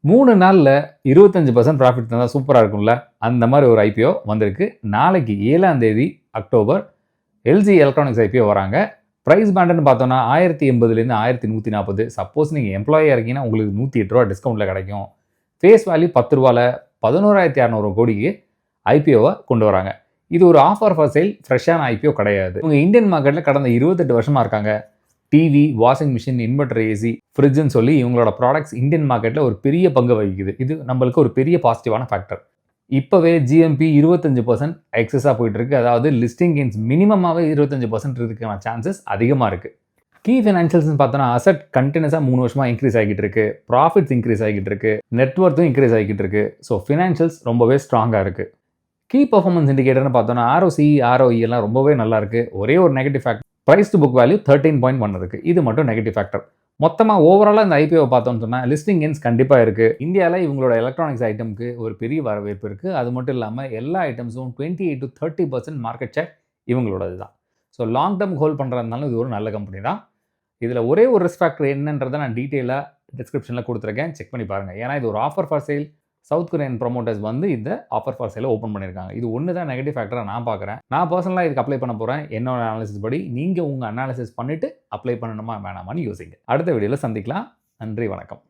3 நாள்ல 25% ப்ராஃபிட் தந்தா சூப்பரா இருக்கும்ல. அந்த மாரி ஒரு ஐபிஓ வந்திருக்கு. நாளைக்கு 7ஆம் தேதி அக்டோபர் எல்ஜி எலக்ட்ரானிக்ஸ் ஐபிஓ வராங்க. பிரைஸ் பேண்டுன்னு பார்த்தோம்னா 1080லேருந்து 1140. சப்போஸ் நீங்க எம்ப்ளாயியா இருக்கீங்கன்னா உங்களுக்கு ரூ. 108 டிஸ்கவுண்ட்ல கிடைக்கும். ஃபேஸ் வேல்யூ ரூ. 10ல 11,600 கோடிக்கு ஐபிஓவ கொண்டு வராங்க. இது ஒரு ஆஃபர் ஃபார் சேல் ஃப்ரெஷ்ஷான ஐபிஓ கிடையாது. இவங்க இந்தியன் மார்க்கெட்ல கடந்த 28 வருஷமா இருக்காங்க. TV, washing machine, inverter AC, ஃப்ரிட்ஜ்னு சொல்லி இவங்களோட ப்ராடக்ட்ஸ் இந்தியன் மார்க்கெட்ல ஒரு பெரிய பங்கு வகிக்குது. இது நம்மளுக்கு ஒரு பெரிய பாசிட்டிவான ஃபேக்டர். இப்பவே ஜிஎம்பி 25% எக்ஸஸா போயிட்டு இருக்கு. அதாவது லிஸ்டிங் கெயின்ஸ் மினிமமாவே 25% இருக்கிற சான்சஸ் அதிகமா இருக்கு. கீ ஃபினான்ஷியல்ஸ்னு பார்த்தோம்னா அசெட் கண்டினியூஸா 3 வருஷமா இன்க்ரீஸ் ஆகிட்டு இருக்கு. ப்ராஃபிட்ஸ் இன்க்ரீஸ் ஆகிட்டு இருக்கு. நெட்வொர்த்தும் இன்க்ரீஸ் ஆகிட்டு இருக்கு. ஸோ ஃபினான்ஷியல்ஸ் ரொம்பவே ஸ்ட்ராங்கா இருக்கு. கீ பெர்ஃபார்மன்ஸ் இண்டிகேட்டர்னு பார்த்தோம்னா ஆர்ஓசி, ஆர்ஓஇ எல்லாம் ரொம்பவே நல்லா இருக்கு. ஒரே ஒரு negative factor price to book value 13.1 இருக்கு. இது மட்டும் நெகட்டிவ் ஃபேக்டர். மொத்தமா ஓவராலா இந்த ஐபிஓ பார்த்தோம்னு சொன்னா லிஸ்டிங் கெயின்ஸ் கண்டிப்பா இருக்கு. இந்தியால இவங்களோட எலக்ட்ரானிக்ஸ் ஐட்டம்க்கு ஒரு பெரிய வரவேற்பு இருக்கு. அது மட்டும் இல்லாம எல்லா ஐட்டம்ஸும் 28 to 30% மார்க்கெட் ஷேர் இவங்களோடது தான். ஸோ லாங் டர்ம் ஹோல்ட் பண்றதுனால இது ஒரு நல்ல கம்பெனி தான். இதுல ஒரே ஒரு ரிஸ்க் ஃபேக்டர் என்னன்றதை நான் டீட்டெயிலா டிஸ்கிரிப்ஷன்ல கொடுத்துருக்கேன். செக் பண்ணி பாருங்க. ஏன்னா இது ஒரு offer for sale. South Korean promoters வந்து இந்த ஆஃபர் ஃபார் சேலை ஓப்பன் பண்ணியிருக்காங்க. இது ஒன்று தான் நெகட்டிவ் ஃபேக்டரா நான் பார்க்குறேன். நான் பர்சனலாக இதுக்கு அப்ளை பண்ண போகிறேன். என்னோட அனாலிசிஸ் படி நீங்கள் உங்கள் அனாலிசிஸ் பண்ணிவிட்டு அப்ளை பண்ணணுமா வேணாமான்னு யோசிங்க. அடுத்த வீடியோவில் சந்திக்கலாம். நன்றி, வணக்கம்.